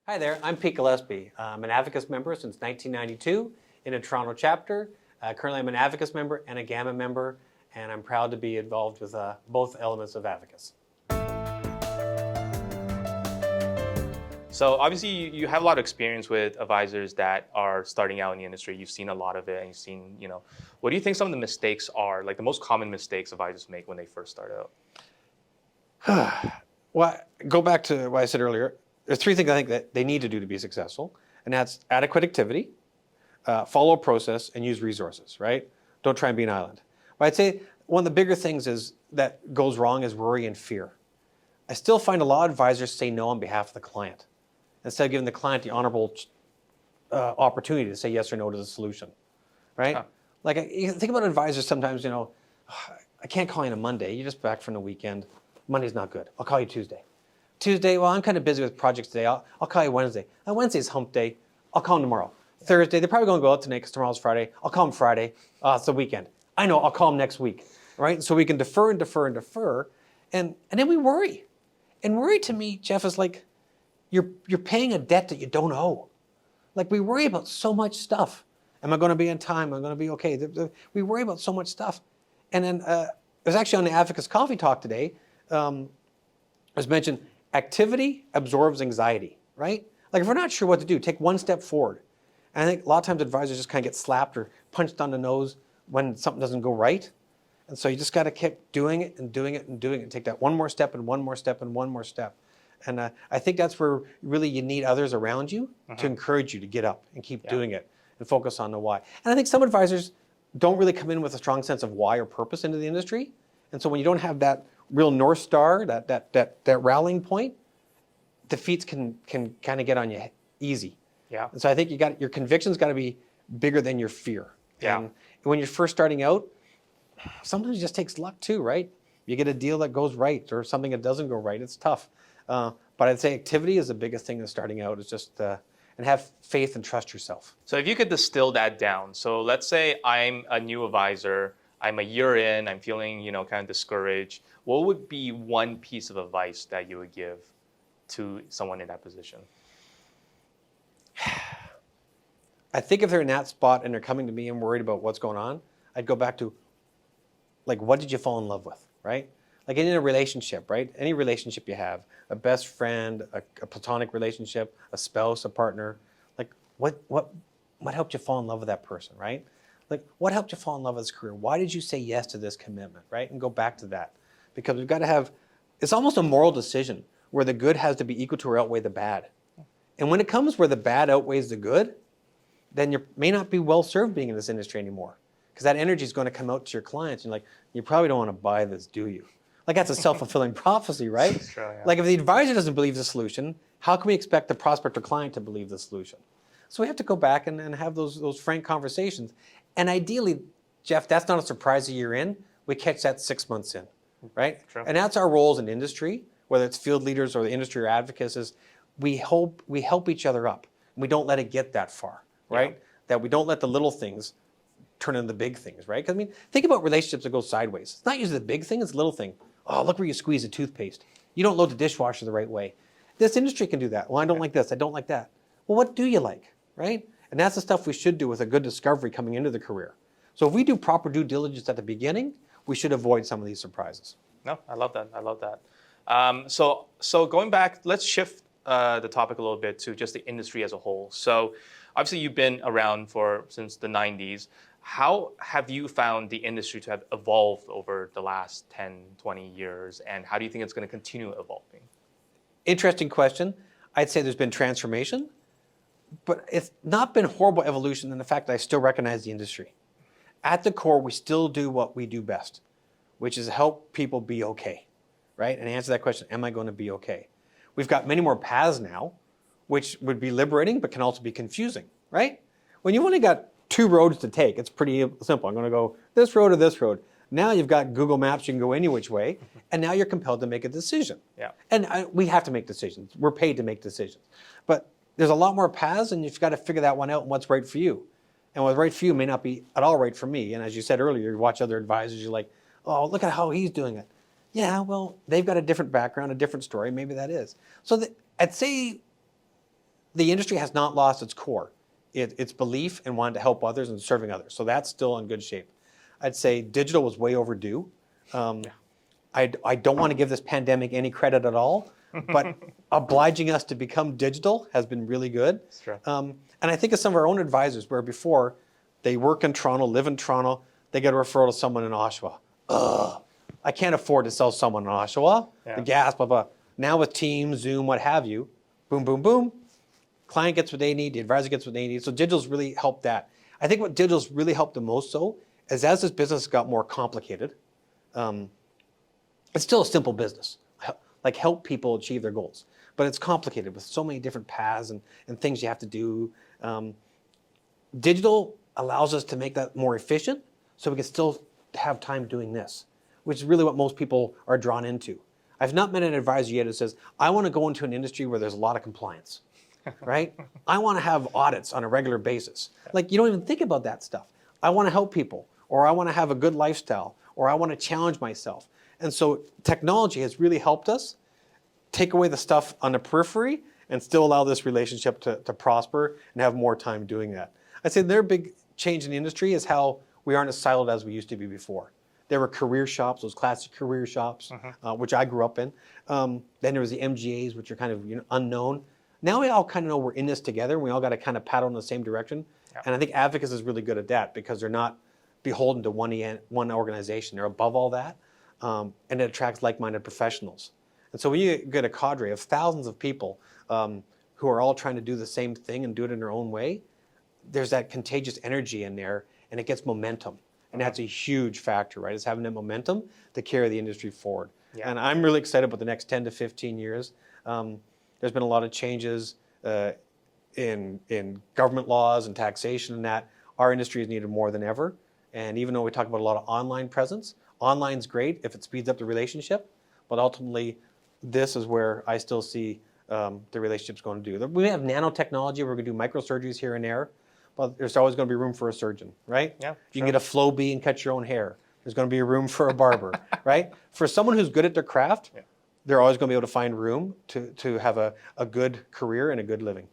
Hi there, I'm Pete Gillespie. I'm an Advocis member since 1992 in a Toronto chapter. Currently I'm an Advocis member and a Gamma member, and I'm proud to be involved with both elements of Advocis. So obviously you have a lot of experience with advisors that are starting out in the industry. You've seen a lot of it and you've seen, what do you think some of the mistakes are, like the most common mistakes advisors make when they first start out? Well, go back to what I said earlier. There's three things I think that they need to do to be successful, and that's adequate activity, follow a process, and use resources, right? Don't try and be an island. But I'd say one of the bigger things that goes wrong is worry and fear. I still find a lot of advisors say no on behalf of the client, instead of giving the client the honorable opportunity to say yes or no to the solution, right? Huh. Like, you think about advisors sometimes, I can't call you on a Monday. You're just back from the weekend. Monday's not good. I'll call you Tuesday. Tuesday, well, I'm kind of busy with projects today. I'll call you Wednesday. Wednesday's hump day. I'll call them tomorrow. Thursday, they're probably going to go out tonight because tomorrow's Friday. I'll call them Friday. It's the weekend. I know, I'll call them next week, right? So we can defer and defer and defer, and then we worry. And worry to me, Jeff, is like you're paying a debt that you don't owe. Like, we worry about so much stuff. Am I going to be on time? Am I going to be okay? We worry about so much stuff. And then it was actually on the Advocis Coffee Talk today. It was mentioned, activity absorbs anxiety, right? Like, if we're not sure what to do, take one step forward. And I think a lot of times advisors just kind of get slapped or punched on the nose when something doesn't go right. And so you just got to keep doing it and doing it and doing it and take that one more step and one more step and one more step. And I think that's where really you need others around you to encourage you to get up and keep doing it and focus on the why. And I think some advisors don't really come in with a strong sense of why or purpose into the industry. And so when you don't have that real North Star, that rallying point, defeats can kind of get on you easy. Yeah. And so I think your conviction's got to be bigger than your fear. Yeah. And when you're first starting out, sometimes it just takes luck too, right? You get a deal that goes right or something that doesn't go right. It's tough. But I'd say activity is the biggest thing in starting out, is just and have faith and trust yourself. So if you could distill that down. So let's say I'm a new advisor, I'm a year in, I'm feeling, kind of discouraged. What would be one piece of advice that you would give to someone in that position? I think if they're in that spot and they're coming to me and worried about what's going on, I'd go back to, like, what did you fall in love with, right? Like in a relationship, right? Any relationship you have, a best friend, a platonic relationship, a spouse, a partner, like what helped you fall in love with that person, right? Like, what helped you fall in love with this career? Why did you say yes to this commitment, right? And go back to that. Because we've got to have, it's almost a moral decision where the good has to be equal to or outweigh the bad. And when it comes where the bad outweighs the good, then you may not be well served being in this industry anymore. Because that energy is going to come out to your clients. And you probably don't want to buy this, do you? Like, that's a self-fulfilling prophecy, right? That's true, yeah. Like, if the advisor doesn't believe the solution, how can we expect the prospect or client to believe the solution? So we have to go back and have those frank conversations. And ideally, Jeff, that's not a surprise a year in. We catch that 6 months in, right? True. And that's our roles in industry, whether it's field leaders or the industry or advocates, is we help each other up. And we don't let it get that far, right? Yeah. That we don't let the little things turn into the big things, right? Because, think about relationships that go sideways. It's not usually the big thing, it's the little thing. Oh, look where you squeeze the toothpaste. You don't load the dishwasher the right way. This industry can do that. Well, I don't like this, I don't like that. Well, what do you like, right? And that's the stuff we should do with a good discovery coming into the career. So if we do proper due diligence at the beginning, we should avoid some of these surprises. No, I love that. So going back, let's shift the topic a little bit to just the industry as a whole. So obviously you've been around since the 90s. How have you found the industry to have evolved over the last 10, 20 years? And how do you think it's going to continue evolving? Interesting question. I'd say there's been transformation, but it's not been horrible evolution in the fact that I still recognize the industry. At the core, we still do what we do best, which is help people be okay, right? And answer that question, am I going to be okay? We've got many more paths now, which would be liberating, but can also be confusing, right? When you've only got 2 roads to take, it's pretty simple. I'm going to go this road or this road. Now you've got Google Maps, you can go any which way, and now you're compelled to make a decision. Yeah. And we have to make decisions. We're paid to make decisions. But there's a lot more paths, and you've got to figure that one out and what's right for you. And what's right for you may not be at all right for me. And as you said earlier, you watch other advisors, you're like, oh, look at how he's doing it. Yeah, well, they've got a different background, a different story. Maybe that is. So I'd say the industry has not lost its core, its belief in wanting to help others and serving others. So that's still in good shape. I'd say digital was way overdue. I don't want to give this pandemic any credit at all, but obliging us to become digital has been really good. That's true. And I think of some of our own advisors where before they work in Toronto, live in Toronto, they get a referral to someone in Oshawa. Ugh, I can't afford to sell someone in Oshawa. Yeah. The gas, blah, blah. Now with Teams, Zoom, what have you, boom, boom, boom. Client gets what they need, the advisor gets what they need. So digital's really helped that. I think what digital's really helped the most though, is as this business got more complicated, it's still a simple business, like help people achieve their goals. But it's complicated with so many different paths and things you have to do. Digital allows us to make that more efficient so we can still have time doing this, which is really what most people are drawn into. I've not met an advisor yet who says, I want to go into an industry where there's a lot of compliance, right? I want to have audits on a regular basis. Like you don't even think about that stuff. I want to help people, or I want to have a good lifestyle, or I want to challenge myself. And so technology has really helped us take away the stuff on the periphery and still allow this relationship to prosper and have more time doing that. I'd say their big change in the industry is how we aren't as siloed as we used to be before. There were career shops, those classic career shops, which I grew up in. Then there was the MGAs, which are kind of unknown. Now we all kind of know we're in this together, and we all got to kind of paddle in the same direction. Yeah. And I think Advocis is really good at that because they're not beholden to one organization. They're above all that, and it attracts like-minded professionals. And so when you get a cadre of thousands of people who are all trying to do the same thing and do it in their own way, there's that contagious energy in there, and it gets momentum. And that's a huge factor, right? Is having that momentum to carry the industry forward. Yeah. And I'm really excited about the next 10 to 15 years. There's been a lot of changes in government laws and taxation and that. Our industry is needed more than ever. And even though we talk about a lot of online presence, online's great if it speeds up the relationship, but ultimately this is where I still see the relationship's going to do. We have nanotechnology, we're going to do microsurgeries here and there, but there's always going to be room for a surgeon, right? Yeah, you can get a flow bee and cut your own hair. There's going to be a room for a barber, right? For someone who's good at their craft, they're always going to be able to find room to have a good career and a good living.